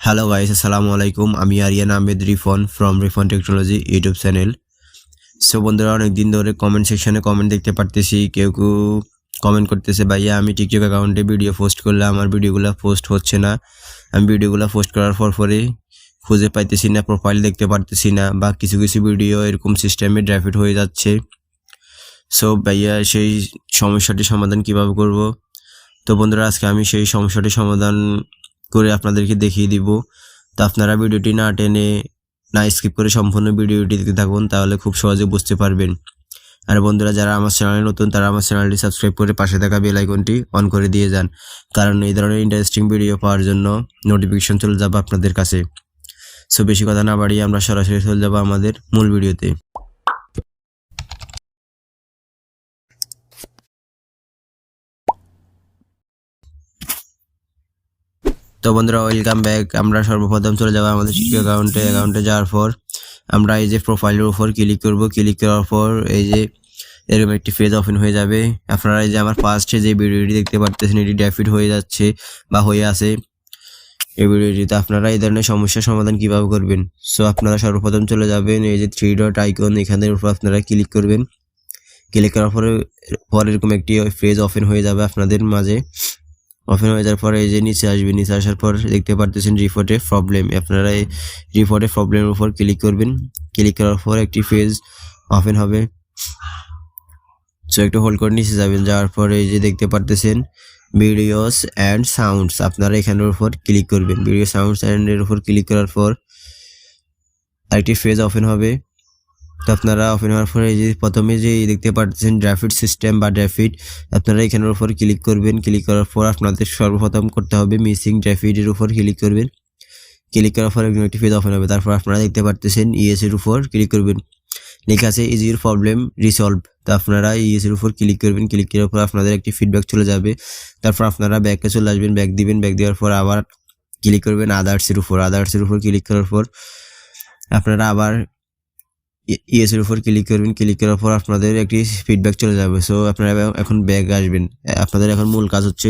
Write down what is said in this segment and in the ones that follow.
Hello guys, Assalamu Alaikum. আমি Aryan Ahmed Rifon from Rifon technology YouTube channel. So বন্ধুরা, অনেকদিন ধরে কমেন্ট সেকশনে কমেন্ট দেখতে পারতেছি, কেউ কমেন্ট করতেছে ভাইয়া আমি টিকটক অ্যাকাউন্টে ভিডিও পোস্ট করলে আমার ভিডিওগুলো পোস্ট হচ্ছে না, আমি ভিডিওগুলো পোস্ট করার পরে খুঁজে পাইতেছি না, প্রোফাইল দেখতে পারতেছি না, বা কিছু ভিডিও এরকম সিস্টেমে ড্রাফট হয়ে যাচ্ছে। সো ভাইয়া সেই সমস্যাটি সমাধান কিভাবে করব? তো বন্ধুরা, আজকে আমি সেই সমস্যাটি সমাধান করে আপনাদেরকে দেখিয়ে দিব। তো আপনারা ভিডিওটি না টেনে না স্কিপ করে সম্পূর্ণ ভিডিওটি দেখতে থাকুন, তাহলে খুব সহজে বুঝতে পারবেন। আর বন্ধুরা, যারা আমার চ্যানেলে নতুন তারা আমার চ্যানেলটি সাবস্ক্রাইব করে পাশে থাকা বেল আইকনটি অন করে দিয়ে যান, কারণ এই ধরনের ইন্টারেস্টিং ভিডিও পাওয়ার জন্য নোটিফিকেশন চলে যাবে আপনাদের কাছে। সো বেশি কথা না বাড়িয়ে আমরা সরাসরি চলে যাব আমাদের মূল ভিডিওতে। তো বন্ধুরা, ওয়েলকাম ব্যাক। আমরা সর্বপ্রথম চলে যাব আমাদের টিকটক অ্যাকাউন্টে যাওয়ার পর আমরা এই যে প্রোফাইলের উপর ক্লিক করব। ক্লিক করার পর এই যে এরকম একটি পেজ ওপেন হয়ে যাবে। আপনারা এই যে আমার ফার্স্টে যে ভিডিওটি দেখতে পারতেছেন, এটি ড্রাফট হয়ে যাচ্ছে বা হয়ে আছে এই ভিডিওটিতে। আপনারা এই ধরনের সমস্যার সমাধান কিভাবে করবেন? সো আপনারা সর্বপ্রথম চলে যাবেন এই যে 3 ডট আইকন, এখানের উপর আপনারা ক্লিক করবেন। ক্লিক করার পরে এরকম একটি পেজ ওপেন হয়ে যাবে আপনাদের মাঝে। ওপেন হয়ে যাওয়ার পরে এই যে নিচে আসবে, নিচে আসার পর দেখতে পারতেছেন রিপোর্টে প্রবলেম। আপনারা এই রিপোর্টে প্রবলেমের উপর ক্লিক করবেন। ক্লিক করার পর একটি পেজ ওপেন হবে। সো একটু হোল্ড করে নিচে যাবেন, যাওয়ার পরে এই যে দেখতে পারতেছেন ভিডিওস অ্যান্ড সাউন্ডস, আপনারা এখানের উপর ক্লিক করবেন। ভিডিও সাউন্ডস অ্যান্ড এর উপর ক্লিক করার পর আরেকটি পেজ ওপেন হবে। তো আপনারা ওপেন হওয়ার পরে এই যে প্রথমে যে দেখতে পাচ্ছেন ড্রাফট সিস্টেম বা ড্রাফট, আপনারা এখানের উপর ক্লিক করবেন। ক্লিক করার পর আপনাদের সর্বপ্রথম করতে হবে মিসিং ড্রাফটের উপর ক্লিক করবেন। ক্লিক করার পর একটি পেজ ওপেন হবে। তারপর আপনারা দেখতে পাচ্ছেন ইএস এর উপর ক্লিক করবেন, লেখা আছে ইজ ইউর প্রবলেম রিসলভ। তো আপনারা ইএস এর উপর ক্লিক করবেন। ক্লিক করার পর আপনাদের একটি ফিডব্যাক চলে যাবে। তারপর আপনারা ব্যাকে চলে আসবেন, ব্যাক দিবেন। ব্যাক দেওয়ার পর আবার ক্লিক করবেন আদার্সের উপর। আদার্সের উপর ক্লিক করার পর আপনারা আবার ইএস এর উপর ক্লিক করবেন। ক্লিক করার পর আপনাদের একটি ফিডব্যাক চলে যাবে। সো আপনারা এখন ব্যাক আসবেন। আপনাদের এখন মূল কাজ হচ্ছে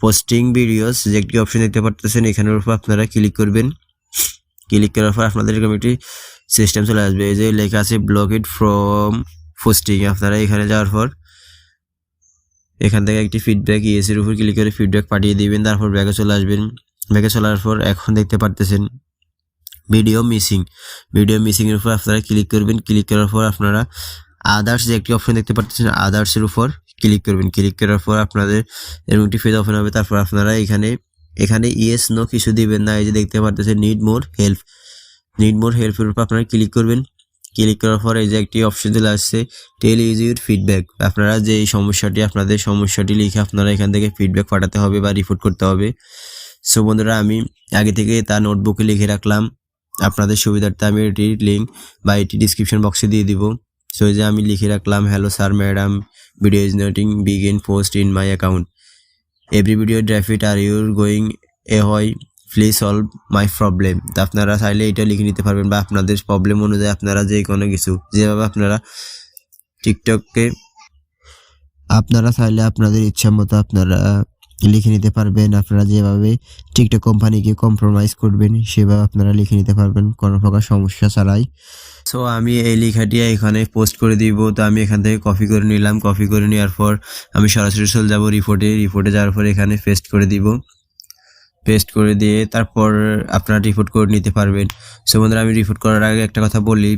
পোস্টিং ভিডিওস, যে একটি অপশন দেখতে পাচ্ছেন এখানের উপর আপনারা ক্লিক করবেন। ক্লিক করার পর আপনাদের এরকম একটি সিস্টেম চলে আসবে, এই যে লেখা আছে ব্লক ইট ফ্রম পোস্টিং। আপনারা এখানে যাওয়ার পর এখান থেকে একটি ফিডব্যাক ইএস এর উপর ক্লিক করে ফিডব্যাক পাঠিয়ে দিবেন। তারপর ব্যাকে চলে আসবেন। ব্যাকে চলে আসার পর এখন দেখতে পাচ্ছেন ভিডিও মিসিং এর উপর আপনারা ক্লিক করবেন। ক্লিক করার পর আপনারা আদার্স যে একটি অপশন দেখতে পাচ্ছেন আদার্সের উপর ক্লিক করবেন। ক্লিক করার পর আপনাদের এরকম একটি পেজ ওপেন হবে। তারপর আপনারা এখানে ইয়েস নো কিছু দিবেন না। এই যে দেখতে পাচ্ছেন নিড মোর হেল্পের উপর আপনারা ক্লিক করবেন। ক্লিক করার পর এই যে একটি অপশন চলে আসছে টেল ইজ ইউর ফিডব্যাক। আপনারা যে আপনাদের সমস্যাটি লিখে আপনারা এখান থেকে ফিডব্যাক পাঠাতে হবে বা রিপোর্ট করতে হবে। সো বন্ধুরা, আমি আগে থেকে তা নোটবুকে লিখে রাখলাম, আপনাদের সুবিধার্থে আমি এটির লিঙ্ক বা এটি ডিসক্রিপশন বক্সে দিয়ে দিব। সো এই যে আমি লিখে রাখলাম, hello sir madam, video is nothing begin post in my account, every video draft are your going a হয়, প্লিজ সলভ মাই প্রবলেম। তো আপনারা চাইলে এটা লিখে নিতে পারবেন, বা আপনাদের প্রবলেম অনুযায়ী আপনারা যে কোনো কিছু যেভাবে আপনারা টিকটককে আপনারা চাইলে আপনাদের ইচ্ছা মতো আপনারা লিখে নিতে পারবেন। আপনারা যেভাবে টিকটক কোম্পানিকে কম্প্রোমাইজ করবেন সেভাবে আপনারা লিখে নিতে পারবেন কোনো প্রকার সমস্যা ছাড়াই। সো আমি এই লেখাটি এখানে পোস্ট করে দিব। তো আমি এখান থেকে কপি করে নিলাম। কপি করে নেওয়ার পর আমি সরাসরি চলে যাব রিপোর্টে যাওয়ার পর এখানে পেস্ট করে দিব। পেস্ট করে দিয়ে তারপর আপনারা রিপোর্ট করে নিতে পারবেন। সো বন্ধুরা, আমি রিপোর্ট করার আগে একটা কথা বলি,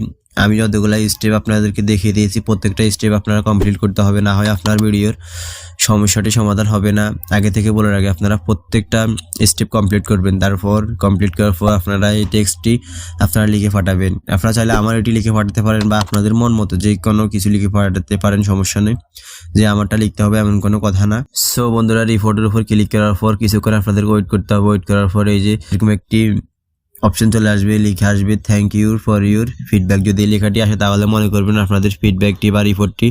আমি যতগুলো স্টেপ আপনাদেরকে দেখিয়ে দিয়েছি প্রত্যেকটা স্টেপ আপনারা কমপ্লিট করতে হবে, না হয় আপনার ভিডিওর সমস্যাটি সমাধান হবে না। আগে থেকে বলার আগে আপনারা প্রত্যেকটা স্টেপ কমপ্লিট করবেন। তারপর কমপ্লিট করার পর আপনারা এই টেক্সটটি আপনারা লিখে পাঠাবেন। আপনারা চাইলে আমার এটি লিখে পাঠাতে পারেন, বা আপনাদের মন মতো যে কোনো কিছু লিখে পাঠাতে পারেন, সমস্যা নেই। যে আমারটা লিখতে হবে এমন কোনো কথা না। সো বন্ধুরা, রিপোর্টের উপর ক্লিক করার পর কিছুক্ষণ আপনাদেরকে ওয়েট করতে হবে। ওয়েট করার পর এই যে এরকম একটি অপশন চলে আসবে, লিখে আসবে thank you for your feedback. যদি এই লেখাটি আসে তাহলে মনে করবেন আপনাদের ফিডব্যাকটি বা রিপোর্টটি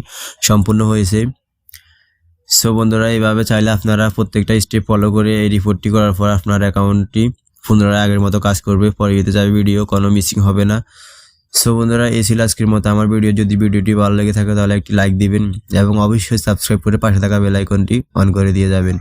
সম্পূর্ণ হয়েছে। সো বন্ধুরা, এইভাবে চাইলে আপনারা প্রত্যেকটা স্টেপ ফলো করে এই রিপোর্টটি করার পর আপনার অ্যাকাউন্টটি পুনরায় আগের মতো কাজ করবে, পরবর্তীতে যাবে ভিডিও, কোনো মিসিং হবে না। সো বন্ধুরা, এই ছিল আজকের মতো আমার ভিডিও। যদি ভিডিওটি ভালো লেগে থাকে তাহলে একটি লাইক দিবেন এবং অবশ্যই সাবস্ক্রাইব করে পাশে থাকা বেল আইকনটি অন করে দিয়ে যাবেন।